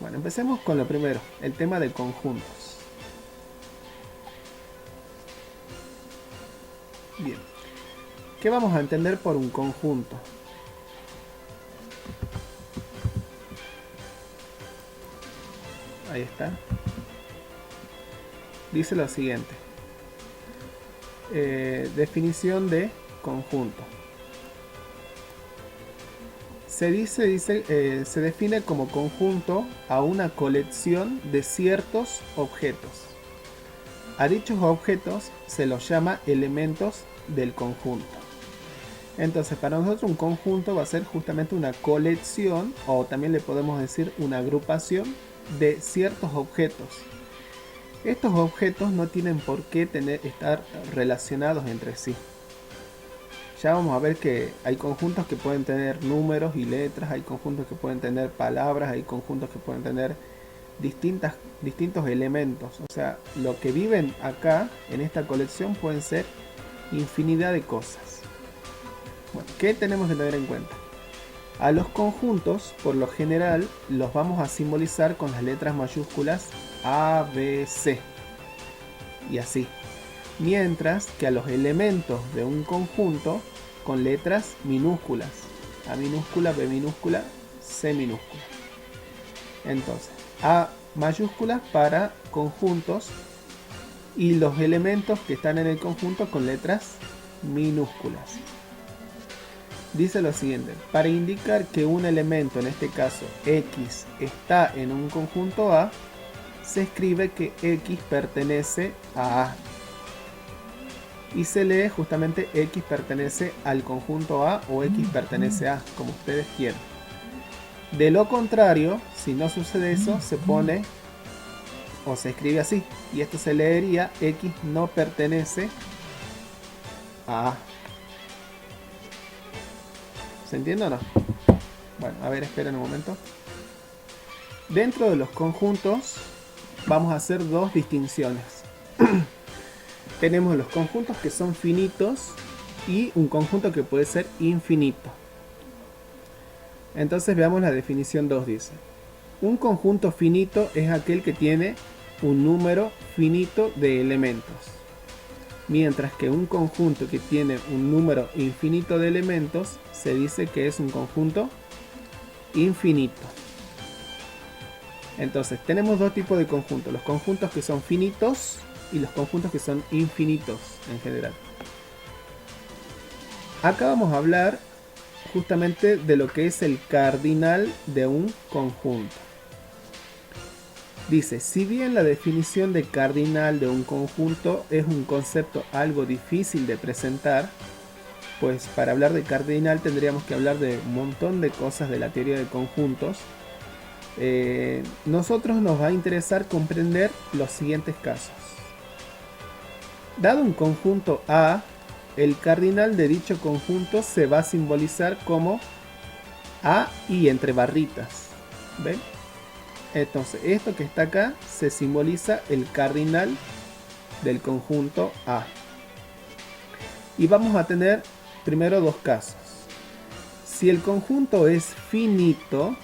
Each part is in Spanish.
Bueno, empecemos con lo primero, el tema de conjuntos. Bien, ¿qué vamos a entender por un conjunto? Ahí está. Dice lo siguiente. Definición de conjunto. Se define como conjunto a una colección de ciertos objetos. A dichos objetos se los llama elementos del conjunto. Entonces, para nosotros un conjunto va a ser justamente una colección, o también le podemos decir una agrupación de ciertos objetos. Estos objetos no tienen por qué estar relacionados entre sí. Ya vamos a ver que hay conjuntos que pueden tener números y letras, hay conjuntos que pueden tener palabras, hay conjuntos que pueden tener distintos elementos. O sea, lo que viven acá en esta colección pueden ser infinidad de cosas. Bueno, ¿qué tenemos que tener en cuenta? A los conjuntos, por lo general, los vamos a simbolizar con las letras mayúsculas A, B, C y así. Mientras que a los elementos de un conjunto con letras minúsculas, A minúscula, B minúscula, C minúscula. Entonces, A mayúsculas para conjuntos y los elementos que están en el conjunto con letras minúsculas. Dice lo siguiente, para indicar que un elemento, en este caso X, está en un conjunto A, se escribe que X pertenece a A. Y se lee justamente X pertenece al conjunto A o X pertenece a, como ustedes quieran. De lo contrario, si no sucede eso, se pone o se escribe así. Y esto se leería X no pertenece a A. ¿Se entiende o no? Bueno, a ver, esperen un momento. Dentro de los conjuntos vamos a hacer dos distinciones. Tenemos los conjuntos que son finitos y un conjunto que puede ser infinito. Entonces veamos la definición 2, dice. Un conjunto finito es aquel que tiene un número finito de elementos. Mientras que un conjunto que tiene un número infinito de elementos se dice que es un conjunto infinito. Entonces tenemos dos tipos de conjuntos, los conjuntos que son finitos y los conjuntos que son infinitos en general. Acá vamos a hablar justamente de lo que es el cardinal de un conjunto. Dice, si bien la definición de cardinal de un conjunto es un concepto algo difícil de presentar, pues para hablar de cardinal tendríamos que hablar de un montón de cosas de la teoría de conjuntos. Nosotros nos va a interesar comprender los siguientes casos. Dado un conjunto A, el cardinal de dicho conjunto se va a simbolizar como A y entre barritas. ¿Ven? Entonces, esto que está acá se simboliza el cardinal del conjunto A. Y vamos a tener primero dos casos. Si el conjunto es finito,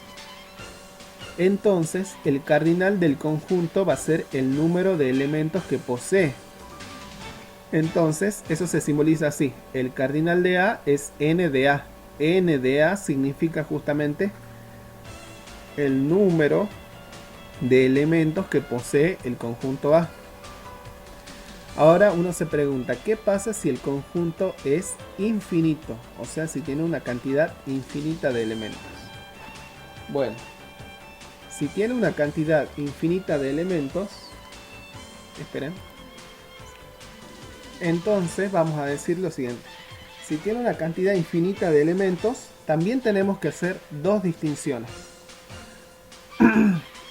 entonces el cardinal del conjunto va a ser el número de elementos que posee. Entonces, eso se simboliza así. El cardinal de A es n de A. N de A significa justamente el número de elementos que posee el conjunto A. Ahora uno se pregunta, ¿qué pasa si el conjunto es infinito? O sea, si tiene una cantidad infinita de elementos. Bueno, si tiene una cantidad infinita de elementos, esperen. Entonces vamos a decir lo siguiente. Si tiene una cantidad infinita de elementos, también tenemos que hacer dos distinciones.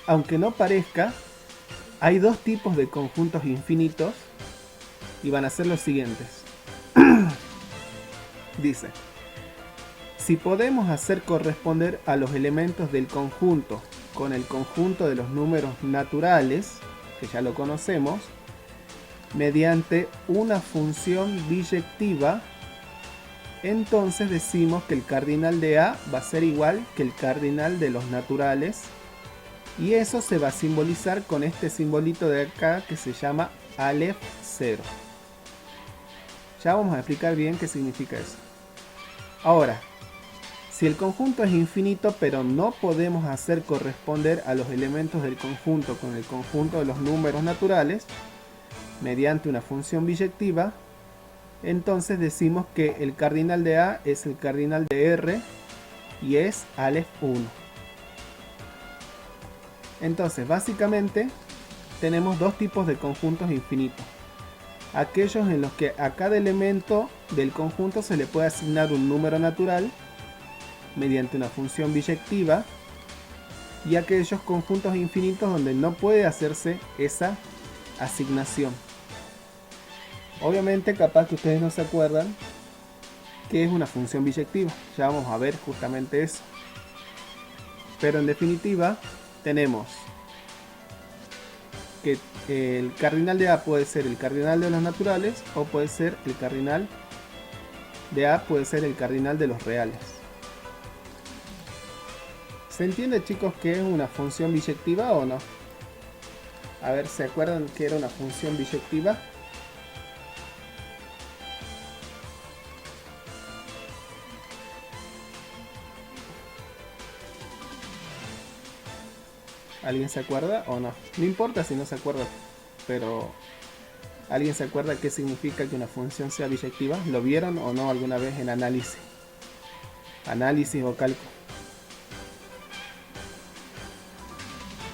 Aunque no parezca, hay dos tipos de conjuntos infinitos y van a ser los siguientes. Dice, si podemos hacer corresponder a los elementos del conjunto con el conjunto de los números naturales, que ya lo conocemos, mediante una función biyectiva, entonces decimos que el cardinal de A va a ser igual que el cardinal de los naturales Y eso se va a simbolizar con este simbolito de acá que se llama Aleph 0. Ya vamos a explicar bien qué significa eso. Ahora, si el conjunto es infinito pero no podemos hacer corresponder a los elementos del conjunto con el conjunto de los números naturales mediante una función biyectiva, entonces decimos que el cardinal de A es el cardinal de R y es Aleph 1. Entonces, básicamente, tenemos dos tipos de conjuntos infinitos. Aquellos en los que a cada elemento del conjunto se le puede asignar un número natural mediante una función biyectiva, y aquellos conjuntos infinitos donde no puede hacerse esa asignación. Obviamente, capaz que ustedes no se acuerdan qué es una función biyectiva. Ya vamos a ver justamente eso. Pero en definitiva, tenemos que el cardinal de A puede ser el cardinal de los naturales, o puede ser el cardinal de A puede ser el cardinal de los reales. ¿Se entiende, chicos, qué es una función biyectiva o no? A ver, ¿se acuerdan que era una función biyectiva? ¿Alguien se acuerda o no? No importa si no se acuerda, pero ¿alguien se acuerda qué significa que una función sea biyectiva? ¿Lo vieron o no alguna vez en análisis? Análisis o cálculo.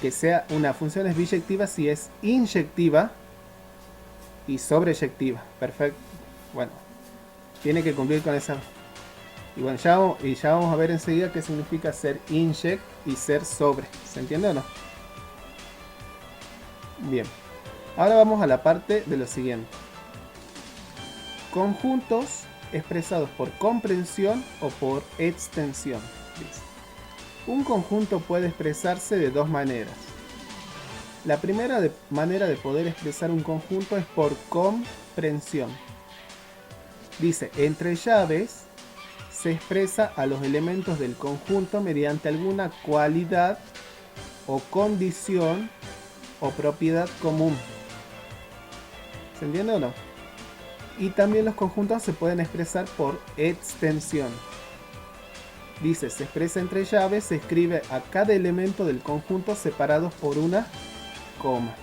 Que sea una función es biyectiva si es inyectiva y sobreyectiva. Perfecto. Bueno, tiene que cumplir con esa. Y bueno, ya vamos a ver enseguida qué significa ser inject y ser sobre. ¿Se entiende o no? Bien. Ahora vamos a la parte de lo siguiente. Conjuntos expresados por comprensión o por extensión. Un conjunto puede expresarse de dos maneras. La primera manera de poder expresar un conjunto es por comprensión. Dice, entre llaves se expresa a los elementos del conjunto mediante alguna cualidad o condición o propiedad común. ¿Se entiende o no? Y también los conjuntos se pueden expresar por extensión. Dice, se expresa entre llaves, se escribe a cada elemento del conjunto separados por una coma.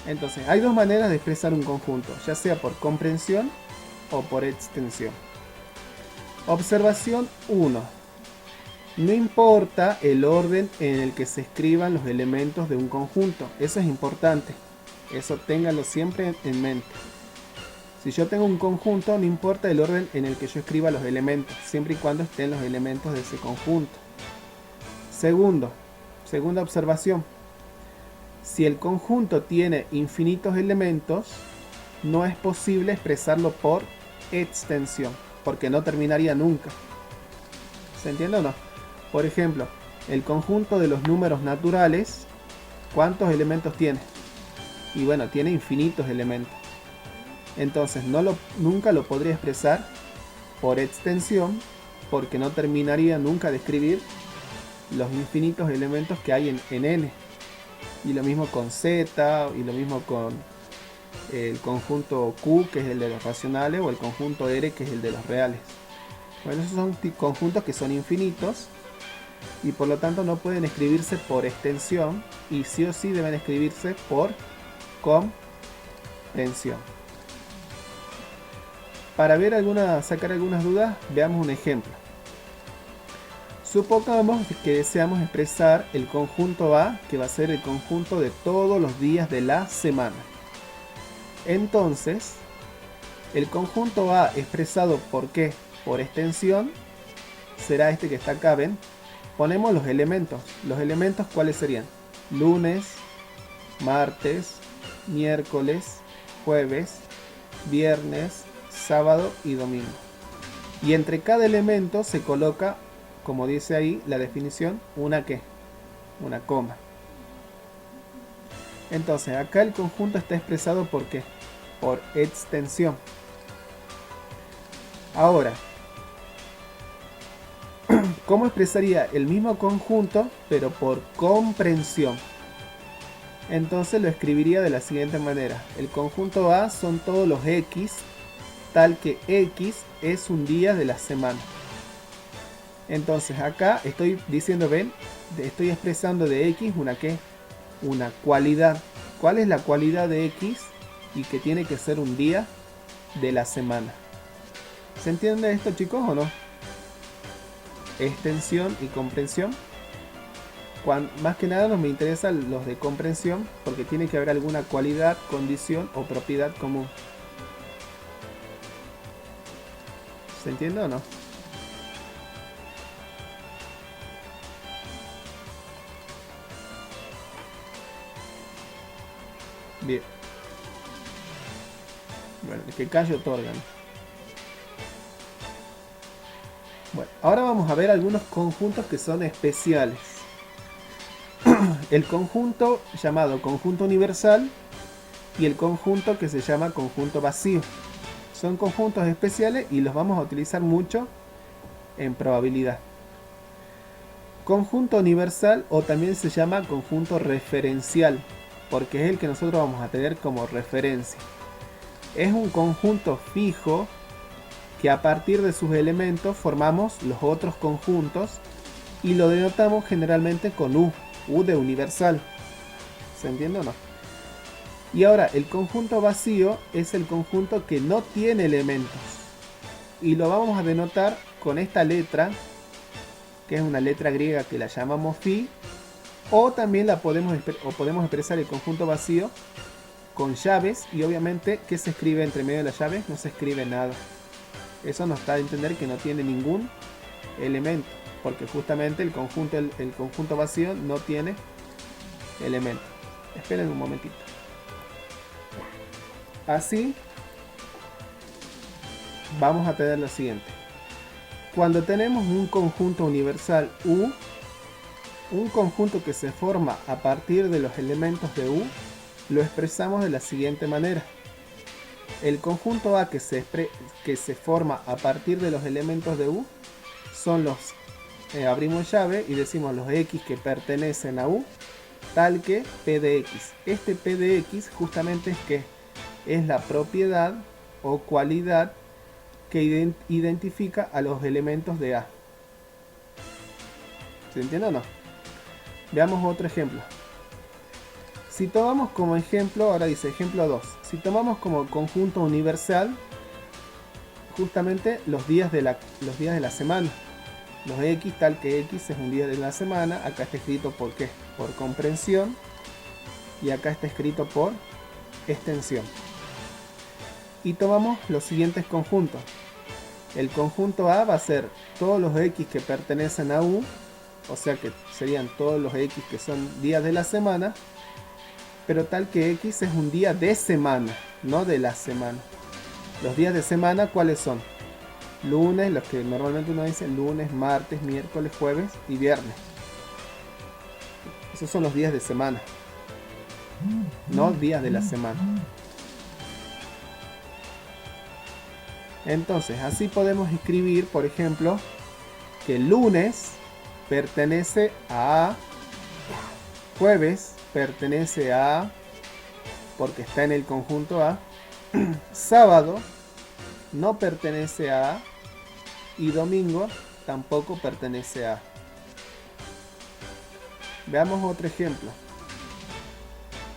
Entonces, hay dos maneras de expresar un conjunto, ya sea por comprensión o por extensión. Observación 1. No importa el orden en el que se escriban los elementos de un conjunto. Eso es importante. Eso ténganlo siempre en mente. Si yo tengo un conjunto, no importa el orden en el que yo escriba los elementos, siempre y cuando estén los elementos de ese conjunto. Segunda observación. Si el conjunto tiene infinitos elementos, no es posible expresarlo por extensión, porque no terminaría nunca. ¿Se entiende o no? Por ejemplo, el conjunto de los números naturales, ¿cuántos elementos tiene? Y bueno, tiene infinitos elementos. Entonces nunca lo podría expresar por extensión, porque no terminaría nunca de escribir los infinitos elementos que hay en n. Y lo mismo con z, y lo mismo con el conjunto q, que es el de los racionales, o el conjunto r, que es el de los reales. Bueno, esos son conjuntos que son infinitos y por lo tanto no pueden escribirse por extensión, y sí o sí deben escribirse por comprensión. Para sacar algunas dudas, veamos un ejemplo. Supongamos que deseamos expresar el conjunto A, que va a ser el conjunto de todos los días de la semana. Entonces, el conjunto A expresado ¿por qué? Por extensión, será este que está acá, ¿ven? Ponemos los elementos. ¿Los elementos cuáles serían? Lunes, martes, miércoles, jueves, viernes, sábado y domingo. Y entre cada elemento se coloca, como dice ahí la definición, una coma. Entonces acá el conjunto está expresado ¿por qué? Por extensión. Ahora, ¿Cómo expresaría el mismo conjunto pero por comprensión? Entonces lo escribiría de la siguiente manera. El conjunto A son todos los X, tal que X es un día de la semana. Entonces acá estoy diciendo, ven, estoy expresando de X una ¿qué? Una cualidad. ¿Cuál es la cualidad de X? Y que tiene que ser un día de la semana. ¿Se entiende esto, chicos, o no? Extensión y comprensión. Más que nada nos me interesan los de comprensión porque tiene que haber alguna cualidad, condición o propiedad común. ¿Se entiende o no? Bien. Bueno, el que calla otorgan. Bueno, ahora vamos a ver algunos conjuntos que son especiales. El conjunto llamado conjunto universal y el conjunto que se llama conjunto vacío. Son conjuntos especiales y los vamos a utilizar mucho en probabilidad. Conjunto universal o también se llama conjunto referencial, porque es el que nosotros vamos a tener como referencia. Es un conjunto fijo que a partir de sus elementos formamos los otros conjuntos y lo denotamos generalmente con U de universal. ¿Se entiende o no? Y ahora el conjunto vacío es el conjunto que no tiene elementos y lo vamos a denotar con esta letra, que es una letra griega que la llamamos phi, o también podemos expresar el conjunto vacío con llaves, y obviamente ¿qué se escribe entre medio de las llaves? No se escribe nada. Eso nos da a entender que no tiene ningún elemento, porque justamente el conjunto vacío no tiene elemento. Esperen un momentito. Así vamos a tener lo siguiente. Cuando tenemos un conjunto universal U, un conjunto que se forma a partir de los elementos de U, lo expresamos de la siguiente manera. El conjunto A que se forma a partir de los elementos de U son los, abrimos llave y decimos los X que pertenecen a U, tal que P de X. Este P de X justamente es la propiedad o cualidad que identifica a los elementos de A. ¿Se entiende o no? Veamos otro ejemplo. Si tomamos como ejemplo, ahora dice ejemplo 2, si tomamos como conjunto universal justamente los días de la semana, los X, tal que X es un día de la semana, acá está escrito por ¿qué? Por comprensión, y acá está escrito por extensión. Y tomamos los siguientes conjuntos. El conjunto A va a ser todos los X que pertenecen a U, o sea que serían todos los X que son días de la semana, pero tal que X es un día de semana, no de la semana. Los días de semana, ¿cuáles son? Lunes, los que normalmente uno dice lunes, martes, miércoles, jueves y viernes. Esos son los días de semana, no días de la semana. Entonces, así podemos escribir, por ejemplo, que lunes pertenece a A, jueves pertenece a A, porque está en el conjunto A, sábado no pertenece a A, y domingo tampoco pertenece a A. Veamos otro ejemplo.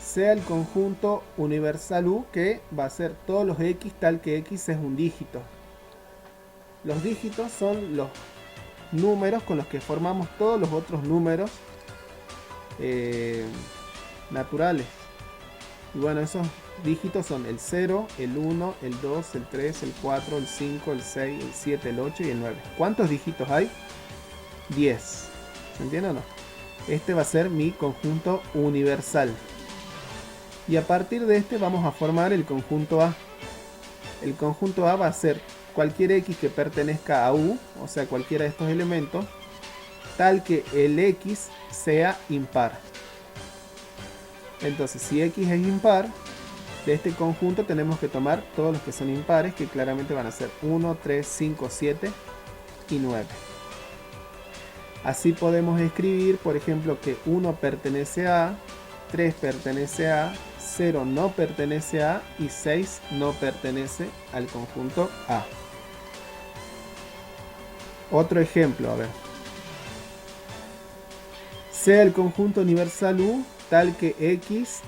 Sea el conjunto universal U, que va a ser todos los X, tal que X es un dígito. Los dígitos son los números con los que formamos todos los otros números naturales. Y bueno, esos dígitos son el 0, el 1, el 2, el 3, el 4, el 5, el 6, el 7, el 8 y el 9. ¿Cuántos dígitos hay? 10. ¿Se entiende o no? Este va a ser mi conjunto universal. Y a partir de este vamos a formar el conjunto A. El conjunto A va a ser cualquier X que pertenezca a U, o sea cualquiera de estos elementos, tal que el X sea impar. Entonces, si X es impar, de este conjunto tenemos que tomar todos los que son impares, que claramente van a ser 1, 3, 5, 7 y 9. Así podemos escribir, por ejemplo, que 1 pertenece a, 3 pertenece a, 0 no pertenece a y 6 no pertenece al conjunto A. Otro ejemplo, a ver. Sea el conjunto universal U tal que X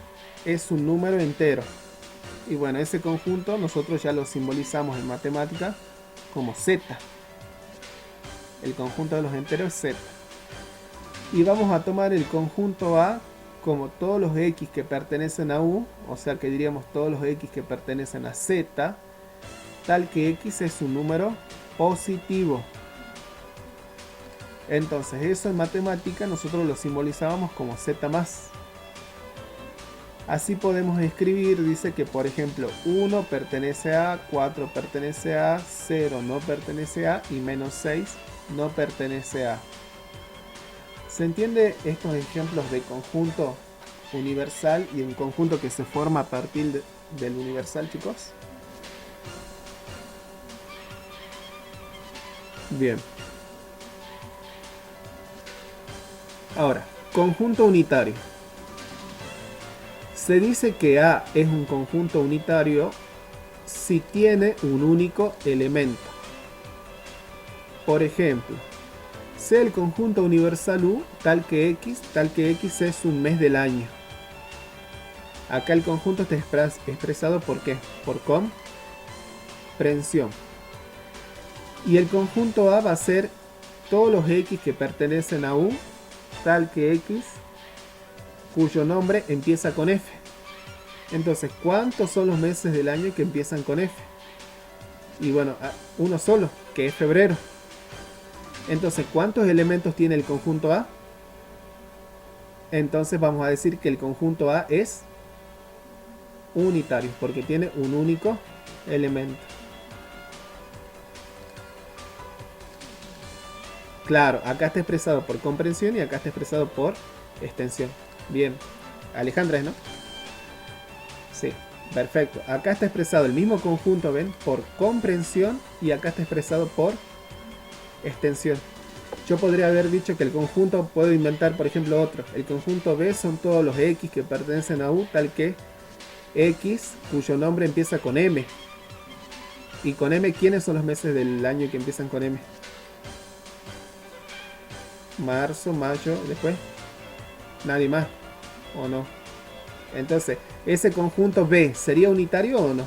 es un número entero. Y bueno, ese conjunto nosotros ya lo simbolizamos en matemática como Z. El conjunto de los enteros es Z. Y vamos a tomar el conjunto A como todos los X que pertenecen a U, o sea que diríamos todos los X que pertenecen a Z, tal que X es un número positivo. Entonces eso en matemática nosotros lo simbolizábamos como Z más. Así podemos escribir, dice que por ejemplo 1 pertenece a, 4 pertenece a, 0 no pertenece a y menos 6 no pertenece a. ¿Se entiende estos ejemplos de conjunto universal y un conjunto que se forma a partir del universal, chicos? Bien. Ahora, conjunto unitario. Se dice que A es un conjunto unitario si tiene un único elemento. Por ejemplo, sea el conjunto universal U tal que X es un mes del año. Acá el conjunto está expresado por ¿qué? Por comprensión. Y el conjunto A va a ser todos los X que pertenecen a U tal que X cuyo nombre empieza con F. Entonces, ¿cuántos son los meses del año que empiezan con F? Y bueno, uno solo, que es febrero. Entonces, ¿cuántos elementos tiene el conjunto A? Entonces vamos a decir que el conjunto A es unitario, porque tiene un único elemento. Claro, acá está expresado por comprensión y acá está expresado por extensión. Bien, Alejandra, ¿no? Sí, perfecto. Acá está expresado el mismo conjunto, ¿ven? Por comprensión y acá está expresado por extensión. Yo podría haber dicho que el conjunto, puedo inventar por ejemplo otro. El conjunto B son todos los X que pertenecen a U, tal que X cuyo nombre empieza con M. Y con M, ¿quiénes son los meses del año que empiezan con M? Marzo, mayo, después nadie más, ¿o no? Entonces, ¿ese conjunto B sería unitario o no?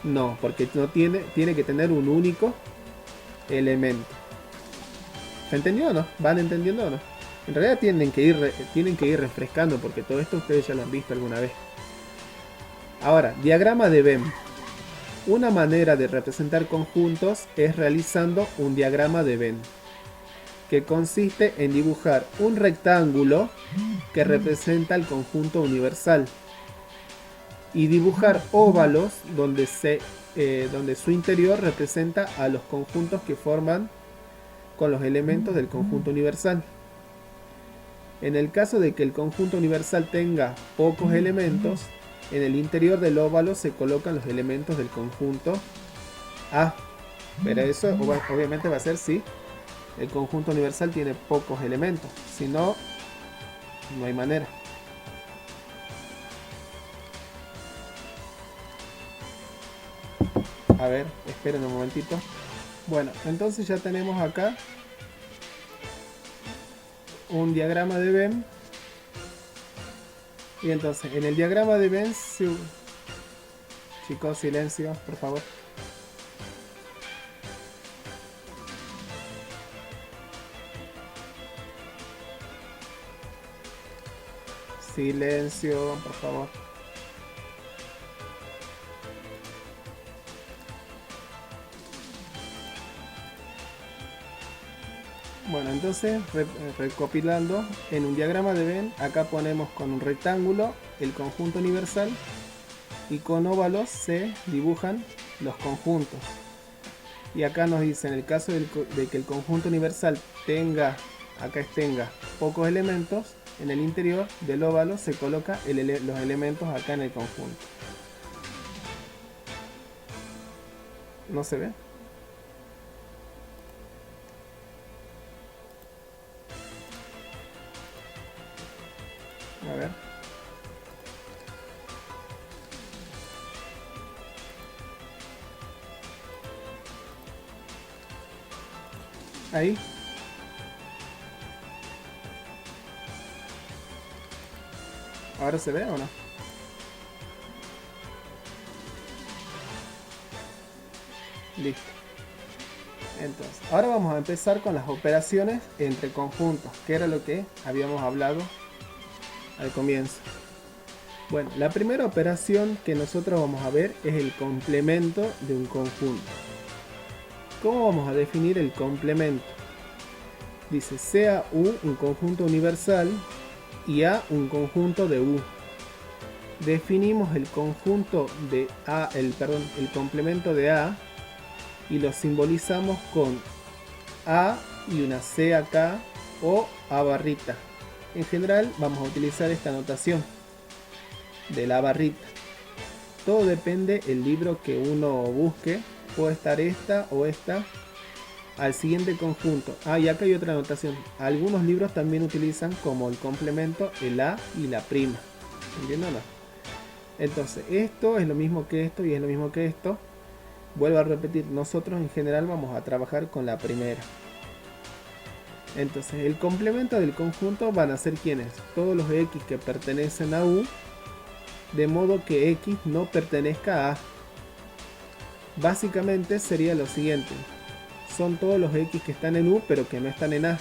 No, porque no tiene que tener un único elemento. ¿Se entendió o no? ¿Van entendiendo o no? En realidad tienen que ir refrescando porque todo esto ustedes ya lo han visto alguna vez. Ahora, diagrama de Venn. Una manera de representar conjuntos es realizando un diagrama de Venn, que consiste en dibujar un rectángulo que representa el conjunto universal y dibujar óvalos donde su interior representa a los conjuntos que forman con los elementos del conjunto universal. En el caso de que el conjunto universal tenga pocos elementos, en el interior del óvalo se colocan los elementos del conjunto A. Pero eso obviamente va a ser si el conjunto universal tiene pocos elementos. Si no, no hay manera. A ver, esperen un momentito. Bueno, entonces ya tenemos acá un diagrama de Venn. Y entonces, en el diagrama de Venn, chicos, silencio, por favor. Silencio, por favor. Bueno, entonces, recopilando, en un diagrama de Venn, acá ponemos con un rectángulo el conjunto universal y con óvalos se dibujan los conjuntos. Y acá nos dice, en el caso de que el conjunto universal tenga pocos elementos, en el interior del óvalo se coloca los elementos acá en el conjunto. ¿No se ve? A ver. Ahí. ¿Ahora se ve o no? Listo. Entonces, ahora vamos a empezar con las operaciones entre conjuntos, que era lo que habíamos hablado al comienzo. Bueno, la primera operación que nosotros vamos a ver es el complemento de un conjunto. ¿Cómo vamos a definir el complemento? Dice, sea U un conjunto universal y A un conjunto de U. Definimos el conjunto de A, el complemento de A y lo simbolizamos con A y una C acá o A barrita. En general vamos a utilizar esta notación de la barrita. Todo depende del libro que uno busque. Puede estar esta o esta al siguiente conjunto. Y acá hay otra anotación. Algunos libros también utilizan como el complemento el A y la prima. ¿Entienden o no? Entonces esto es lo mismo que esto y es lo mismo que esto. Vuelvo a repetir, nosotros en general vamos a trabajar con la primera. Entonces el complemento del conjunto van a ser ¿quiénes? Todos los X que pertenecen a U, de modo que X no pertenezca a A. Básicamente sería lo siguiente. Son todos los X que están en U pero que no están en A.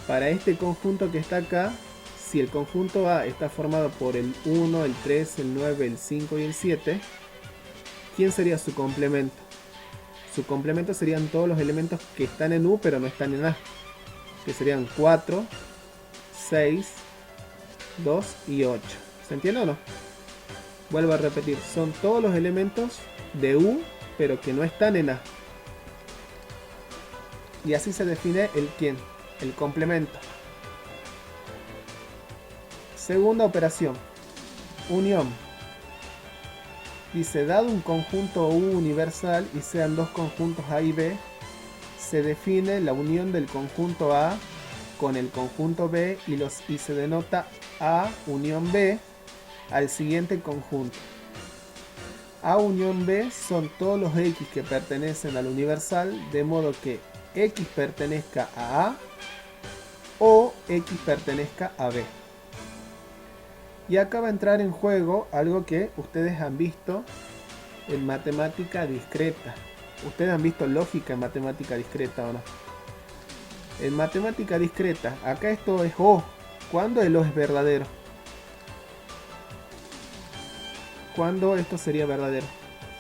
Para este conjunto que está acá, si el conjunto A está formado por el 1, el 3, el 9, el 5 y el 7, ¿quién sería su complemento? Su complemento serían todos los elementos que están en U pero no están en A, que serían 4, 6, 2 y 8. ¿Se entiende o no? Vuelvo a repetir, son todos los elementos de U pero que no están en A. Y así se define el quién, el complemento. Segunda operación, unión. Dice, dado un conjunto U universal y sean dos conjuntos A y B, se define la unión del conjunto A con el conjunto B y se denota A unión B al siguiente conjunto. A unión B son todos los X que pertenecen al universal, de modo que X pertenezca a A o X pertenezca a B. Y acá va a entrar en juego algo que ustedes han visto en matemática discreta. Ustedes han visto lógica en matemática discreta o no. En matemática discreta, acá esto es O. ¿Cuándo el O es verdadero? ¿Cuándo esto sería verdadero?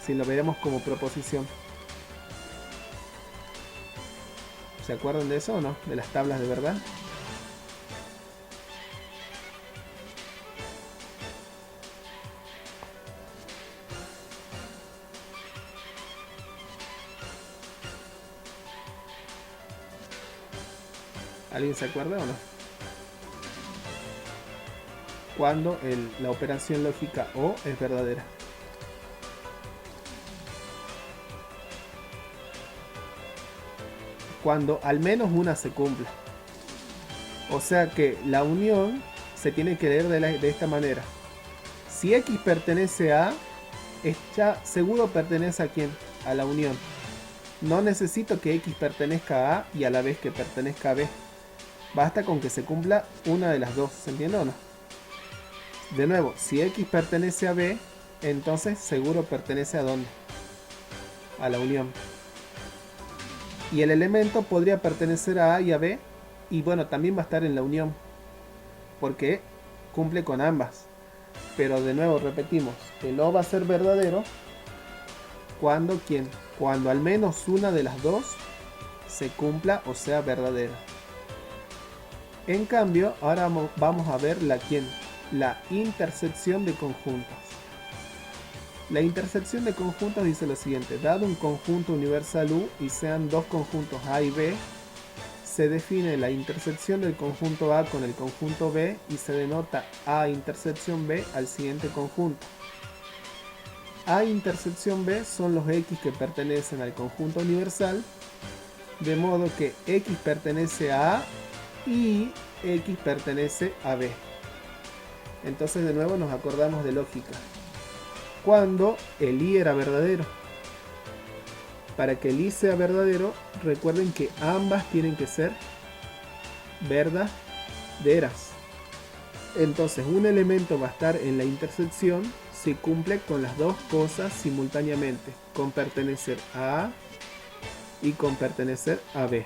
Si lo veremos como proposición. ¿Se acuerdan de eso o no? De las tablas de verdad. ¿Alguien se acuerda o no? Cuando la operación lógica O es verdadera. Cuando al menos una se cumpla. O sea que la unión se tiene que leer de esta manera. Si X pertenece a A, ya seguro pertenece a ¿quién? A la unión. No necesito que X pertenezca a A y a la vez que pertenezca a B. Basta con que se cumpla una de las dos. ¿Se entiende o no? De nuevo, si X pertenece a B, entonces seguro pertenece a ¿dónde? A la unión. Y el elemento podría pertenecer a A y a B. Y bueno, también va a estar en la unión. Porque cumple con ambas. Pero de nuevo repetimos, el O va a ser verdadero cuando ¿quién? Cuando al menos una de las dos se cumpla o sea verdadera. En cambio, ahora vamos a ver la intersección de conjuntos. La intersección de conjuntos dice lo siguiente: dado un conjunto universal U y sean dos conjuntos A y B, se define la intersección del conjunto A con el conjunto B y se denota A intersección B al siguiente conjunto. A intersección B son los X que pertenecen al conjunto universal, de modo que X pertenece a A y X pertenece a B. Entonces de nuevo nos acordamos de lógica. Cuando el i era verdadero. Para que el i sea verdadero, recuerden que ambas tienen que ser verdaderas. Entonces un elemento va a estar en la intersección si cumple con las dos cosas simultáneamente, con pertenecer a A y con pertenecer a B.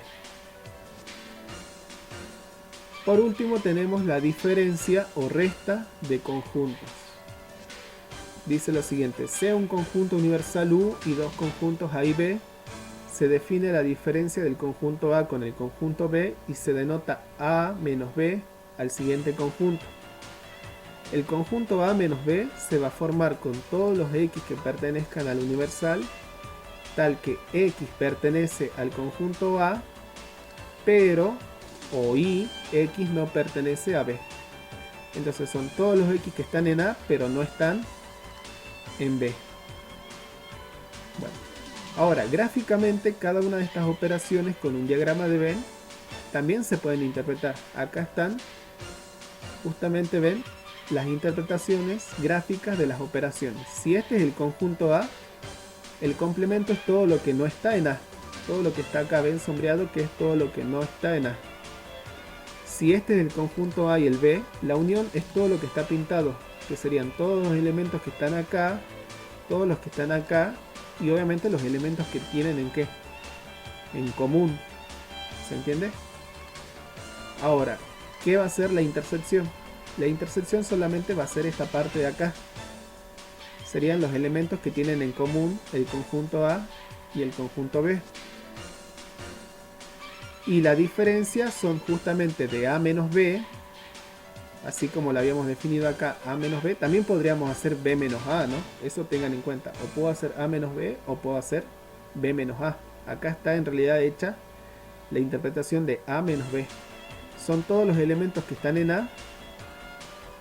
Por último tenemos la diferencia o resta de conjuntos. Dice lo siguiente: sea un conjunto universal U y dos conjuntos A y B, se define la diferencia del conjunto A con el conjunto B y se denota A menos B al siguiente conjunto. El conjunto A menos B se va a formar con todos los X que pertenezcan al universal, tal que X pertenece al conjunto A, pero, o Y, X no pertenece a B. Entonces son todos los X que están en A, pero no están en B. Bueno, ahora gráficamente cada una de estas operaciones con un diagrama de Venn también se pueden interpretar. Acá están, justamente ven las interpretaciones gráficas de las operaciones. Si este es el conjunto A, el complemento es todo lo que no está en A. Todo lo que está acá ven sombreado, que es todo lo que no está en A. Si este es el conjunto A y el B, la unión es todo lo que está pintado, que serían todos los elementos que están acá, todos los que están acá, y obviamente los elementos que tienen en qué, en común. ¿Se entiende? Ahora, ¿qué va a ser la intersección? La intersección solamente va a ser esta parte de acá. Serían los elementos que tienen en común el conjunto A y el conjunto B. Y la diferencia son justamente de A menos B, así como lo habíamos definido acá, A menos B. También podríamos hacer B menos A, ¿no? Eso tengan en cuenta. O puedo hacer A menos B o puedo hacer B menos A. Acá está en realidad hecha la interpretación de A menos B. Son todos los elementos que están en A,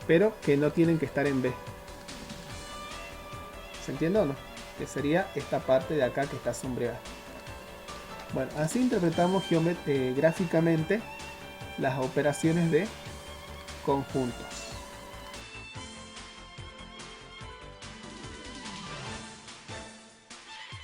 pero que no tienen que estar en B. ¿Se entiende o no? Que sería esta parte de acá que está sombreada. Bueno, así interpretamos gráficamente las operaciones de conjuntos.